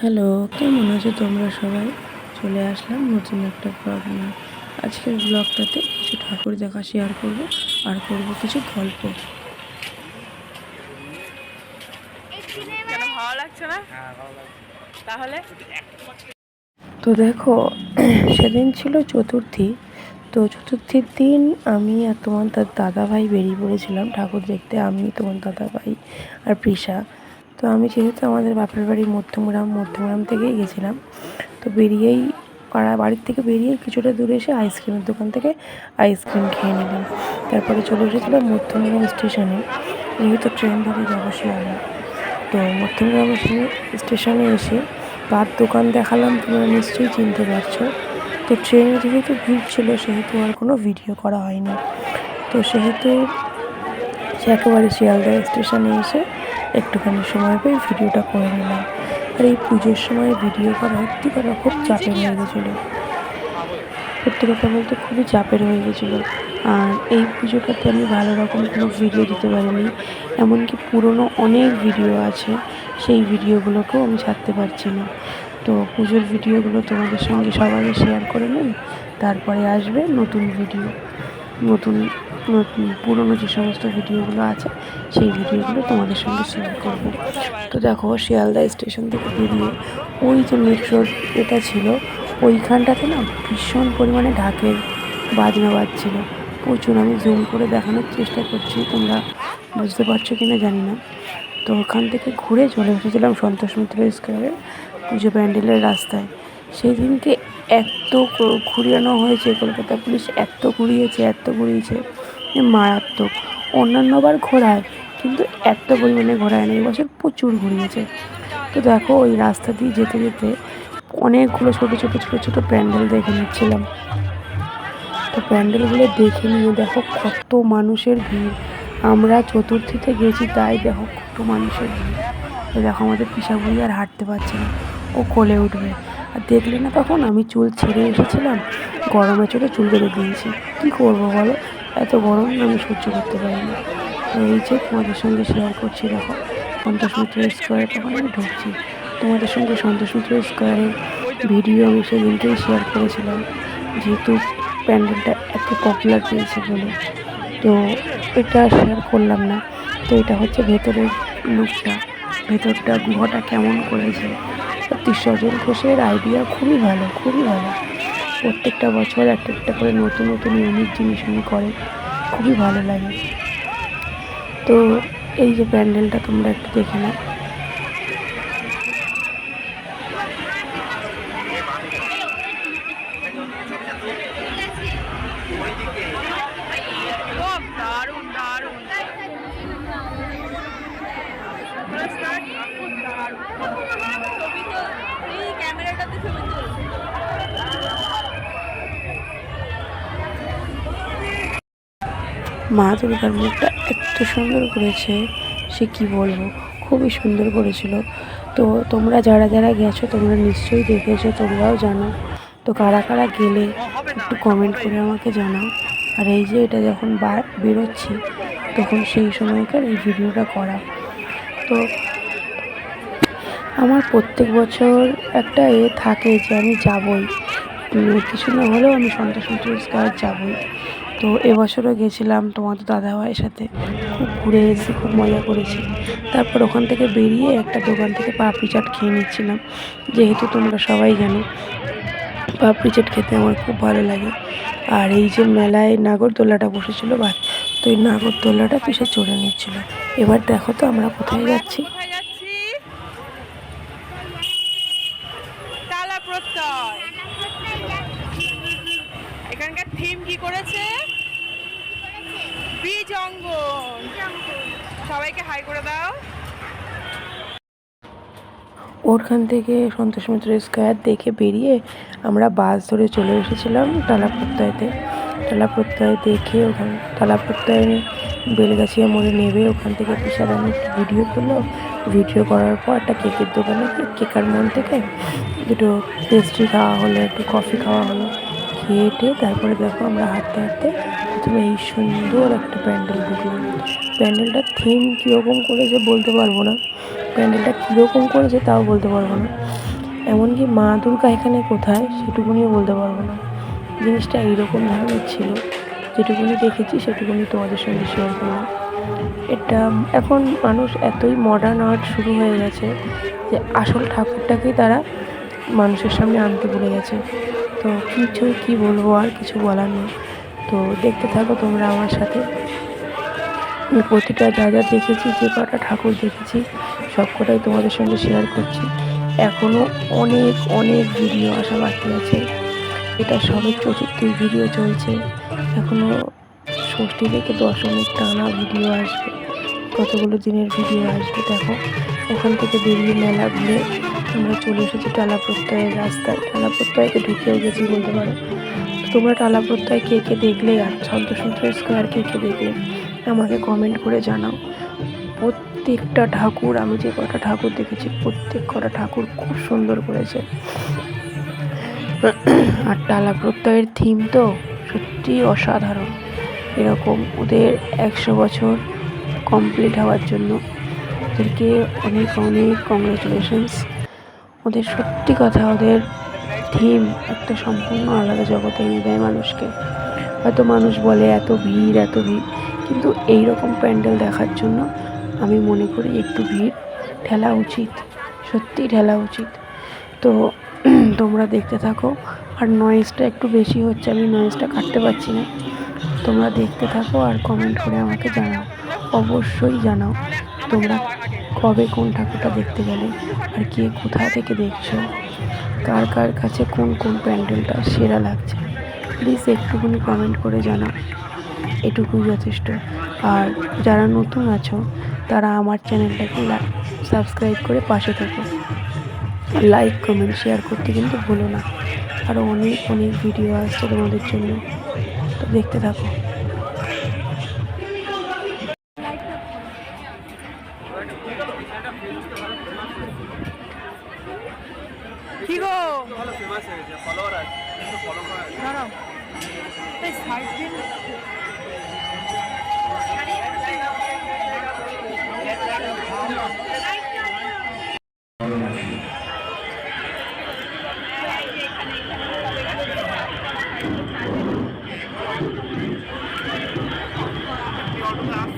Hello, কেমন আছো তোমরা সবাই? চলে আসলাম নতুন একটা ব্লগ নিয়ে। আজকের ব্লগটাতে কিছু ঠাকুর দেখা শেয়ার করব আর করব কিছু গল্প। কেন ভালো লাগছে না? তাহলে তো দেখো, সেদিন ছিল চতুর্থী। তো চতুর্থীর দিন আমি আর তোমার দাদা ভাই বেরিয়ে পড়েছিলাম ঠাকুর দেখতে। আমি, তোমার দাদা ভাই আর পৃষা। তো আমি যেহেতু আমাদের বাপের বাড়ি মধ্যমগ্রাম থেকেই গেছিলাম। তো বেরিয়েই বাড়ির থেকে বেরিয়ে কিছুটা দূরে এসে আইসক্রিমের দোকান থেকে আইসক্রিম খেয়ে নিলাম। তারপরে চলে এসেছিলাম মধ্যমগ্রাম স্টেশনে, যেহেতু ট্রেন ধরে যাবো শিয়ালদা। তো মধ্যমগ্রাম স্টেশনে এসে তার দোকান দেখালাম, তোমরা নিশ্চয়ই চিনতে পারছো। তো ট্রেনে যেহেতু ভিড় ছিল সেহেতু আর কোনো ভিডিও করা হয়নি। তো সেহেতু একেবারে শিয়ালদা স্টেশনে এসে একটুখানি সময় পেয়ে ভিডিওটা করে নিলাম। আর এই পুজোর সময় ভিডিও করা সত্যি কথা খুব চাপের হয়ে গেছিলো। সত্যি কথা বলতে খুবই চাপের হয়ে গেছিলো। আর এই পুজোটাতে আমি ভালো রকম কোনো ভিডিও দিতে পারিনি। এমনকি পুরনো অনেক ভিডিও আছে, সেই ভিডিওগুলোকেও আমি ছাড়তে পারছি না। তো পুজোর ভিডিওগুলো তোমাদের সঙ্গে সবাই শেয়ার করে নিন, তারপরে আসবে নতুন ভিডিও। নতুন নতুন পুরনো যে সমস্ত ভিডিওগুলো আছে সেই ভিডিওগুলো তোমাদের সঙ্গে শেয়ার করব। তো দেখো, শিয়ালদা স্টেশন থেকে বেরিয়ে ওই যে মেট্রোর এটা ছিল, ওইখানটাতে না ভীষণ পরিমাণে ঢাকের বাজনা বাজছিল প্রচুর। আমি জুম করে দেখানোর চেষ্টা করছি, তোমরা বুঝতে পারছো কিনা জানি না। তো ওখান থেকে ঘুরে চলে এসেছিলাম সন্তোষ মিত্র স্কোয়ারের পুজো প্যান্ডেলের রাস্তায়। সেই দিনকে এত ঘুরিয়ানো হয়েছে, কলকাতা পুলিশ এত ঘুরিয়েছে মারাত্মক। অন্যান্যবার ঘোরায়, কিন্তু এত পরিমাণে ঘোরায় না, এবছর প্রচুর ঘুরিয়েছে। তো দেখো, ওই রাস্তা দিয়ে যেতে যেতে অনেকগুলো ছোটো প্যান্ডেল দেখে নিচ্ছিলাম। তো প্যান্ডেলগুলো দেখে নিয়ে দেখো কত মানুষের ভিড়। আমরা চতুর্থীতে গেছি তাই দেখো কত মানুষের ভিড়। তো দেখো, আমাদের পিসা বুড়ি আর হাঁটতে পারছে না, ও কোলে উঠবে। আর দেখলে না, তখন আমি চুল ছেড়ে এসেছিলাম, গরমে চলে চুল বেঁধে দিয়েছি। কী করবো বলো, এত গরম আমি সহ্য করতে পারিনি। তো এই যে তোমাদের সঙ্গে শেয়ার করছি, দেখো সন্তোষ মিত্র স্কোয়ারে তখন আমি ঢুকছি। তোমাদের সঙ্গে সন্তোষ মিত্র স্কোয়ারের ভিডিও আমি সেদিনকেই শেয়ার করেছিলাম, যেহেতু প্যান্ডেলটা এত পপুলার পেয়েছে বলে। তো এটা শেয়ার করলাম না। তো এটা হচ্ছে ভেতরের লুকটা, ভেতরটা গুহাটা কেমন করেছে। সত্যি সজল ঘোষের আইডিয়া খুবই ভালো, খুবই ভালো। প্রত্যেকটা বছর একটা একটা করে নতুন নতুন ইউনিক জিনিস উনি করে, খুবই ভালো লাগে। তো এই যে প্যান্ডেলটা তোমরা একটু দেখে নাও। দারুণ দারুণ ক্যামেরাটাতে ছবি তুল। মা দুর্গার মুখটা এত সুন্দর করেছে, সে কি বলবো, খুবই সুন্দর করেছিল। তো তোমরা যারা যারা গেছো তোমরা নিশ্চয়ই দেখেছো, তোমরাও জানো। তো কারা কারা গেলে একটু কমেন্ট করে আমাকে জানাও। আর এই যে এটা যখন বেরোচ্ছি তখন সেই সময়কার এই ভিডিওটা করা। তো আমার প্রত্যেক বছর একটা থাকে যে আমি যাবই, কিছু না হলেও আমি সন্তোষ মিত্র স্কয়ার যাবই। তো এবছরও গেছিলাম তোমাদের দাদাভাইয়ের সাথে, খুব ঘুরে এসেছি, খুব মজা করেছি। তারপর ওখান থেকে বেরিয়ে একটা দোকান থেকে পাপড়ি চাট খেয়ে নিচ্ছিলাম, যেহেতু তোমরা সবাই জানো পাপড়ি চাট খেতে আমার খুব ভালো লাগে। আর এই যে মেলায় নাগরদোলাটা বসেছিল, তো এই নাগরদোলাটা পিসে চড়ে নিচ্ছিল। এবার দেখো তো আমরা কোথায় যাচ্ছি। কোথায় যাচ্ছি? টালা প্রত্যয়। এখানকার থিম কি করেছে? বীজ অঙ্গন। সবাইকে হাই করে দাও। ওখান থেকে সন্তোষ মিত্র স্কয়ার দেখে বেরিয়ে আমরা বাস ধরে চলে এসেছিলাম টালা প্রত্যয় দেখে ওখানে টালা প্রত্যয়ে বেলগাছিয়া মোড়ে নেবে। ওখান থেকে বিশাল আমি একটু ভিডিও করলো। ভিডিও করার পর একটা কেকের দোকানে কেকার মন থেকে দুটো পেস্ট্রি খাওয়া হলো, একটু কফি খাওয়া হলো। হেঁটে তারপরে দেখো আমরা হাঁটতে হাঁটতে প্রথমে এই সুন্দর একটা প্যান্ডেল ঢুকলাম। প্যান্ডেলটার থিম কীরকম করেছে বলতে পারবো না, প্যান্ডেলটা কীরকম করেছে তাও বলতে পারবো না, এমনকি মা দুর্গা এখানে কোথায় সেটুকুনিও বলতে পারবো না। জিনিসটা এইরকম ধরনের ছিল, যেটুকুনি দেখেছি সেটুকুনি তোমাদের সঙ্গে শেয়ার করলাম। এটা এখন মানুষ এতই মডার্ন আর্ট শুরু হয়ে গেছে যে আসল ঠাকুরটাকেই তারা মানুষের সামনে আনতে ভুলে গেছে। তো কী বলবো, আর কিছু বলার নেই। তো দেখতে থাকো তোমরা আমার সাথে। আমি প্রতিটা যা যা দেখেছি, যে কটা ঠাকুর দেখেছি সব কটাই তোমাদের সঙ্গে শেয়ার করছি। এখনও অনেক অনেক ভিডিও আসা বাকি আছে। এটা সবে চতুর্থীর ভিডিও চলছে, এখনও ষষ্ঠী থেকে দশমীর টানা ভিডিও আসবে, কতগুলো দিনের ভিডিও আসবে। দেখো ওখান থেকে বেরিয়ে মেলা ঘুরে আমরা চলে এসেছি টালা প্রত্যয়ের রাস্তায়। টালা প্রত্যয়কে ঢুকেও গেছি বলতে পারো। তোমরা টালা প্রত্যয় কে কে দেখলে আর সন্তোষমিত্র স্কোয়ার কে কে দেখলে আমাকে কমেন্ট করে জানাও। প্রত্যেকটা ঠাকুর, আমি যে কটা ঠাকুর দেখেছি প্রত্যেক কটা ঠাকুর খুব সুন্দর করেছে। আর টালা প্রত্যয়ের থিম তো সত্যি অসাধারণ। এরকম ওদের 100 বছর কমপ্লিট হওয়ার জন্য ওদেরকে অনেক অনেক কংগ্রেচুলেশনস। ওদের সত্যি কথা, ওদের থিম একটা সম্পূর্ণ আলাদা জগতে এনে দেয় মানুষকে। হয়তো মানুষ বলে এত ভিড় এত ভিড়, কিন্তু এই রকম প্যান্ডেল দেখার জন্য আমি মনে করি একটু ভিড় ঠেলা উচিত, সত্যিই ঠেলা উচিত। তো তোমরা দেখতে থাকো। আর নয়েজটা একটু বেশি হচ্ছে, আমি নয়েজটা কাটতে পারছি না। তোমরা দেখতে থাকো আর কমেন্ট করে আমাকে জানাও, অবশ্যই জানাও তোমরা কবে কোন ঠাকুরটা দেখতে গেলে, আর কে কোথা থেকে দেখছো, কার কার কাছে কোন কোন প্যান্ডেলটা সেরা লাগছে। প্লিজ একটুখানি কমেন্ট করে জানাও, এটুকুই যথেষ্ট। আর যারা নতুন আছো তারা আমার চ্যানেলটাকে সাবস্ক্রাইব করে পাশে থেকো, লাইক কমেন্ট শেয়ার করতে কিন্তু ভুলো না। আরও অনেক অনেক ভিডিও আসছে তোমাদের জন্য, তো দেখতে থাকো। কি গো দাঁড়াও, এই সাইড দিন।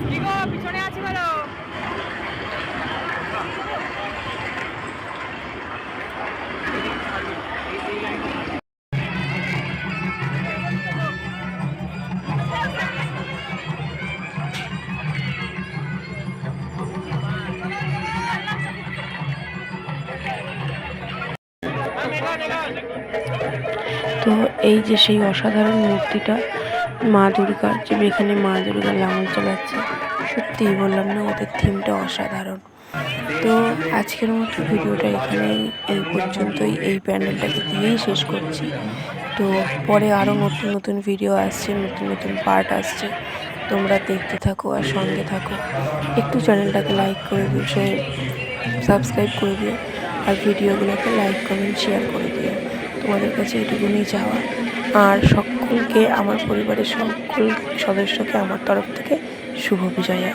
কি গো পিছনে আছি বলো। তো এই যে সেই অসাধারণ মূর্তিটা মা দুর্গার, যে এখানে মা দুর্গা লাঙল চালাচ্ছে, সত্যিই বললাম না ওদের থিমটা অসাধারণ। তো আজকের মতো ভিডিওটা এখানে এই পর্যন্তই, এই প্যান্ডেলটাকে দিয়েই শেষ করছি। তো পরে আরও নতুন নতুন ভিডিও আসছে, নতুন নতুন পার্ট আসছে, তোমরা দেখতে থাকো আর সঙ্গে থাকো। একটু চ্যানেলটাকে লাইক করে দিও, সাবস্ক্রাইব করে দিও, আর ভিডিওগুলোকে লাইক কমেন্ট শেয়ার করে দিও। তোমাদের কাছে এটুকুনি চাওয়া। আর সকলকে, আমার পরিবারের সকল সদস্যকে আমার তরফ থেকে শুভ বিজয়া।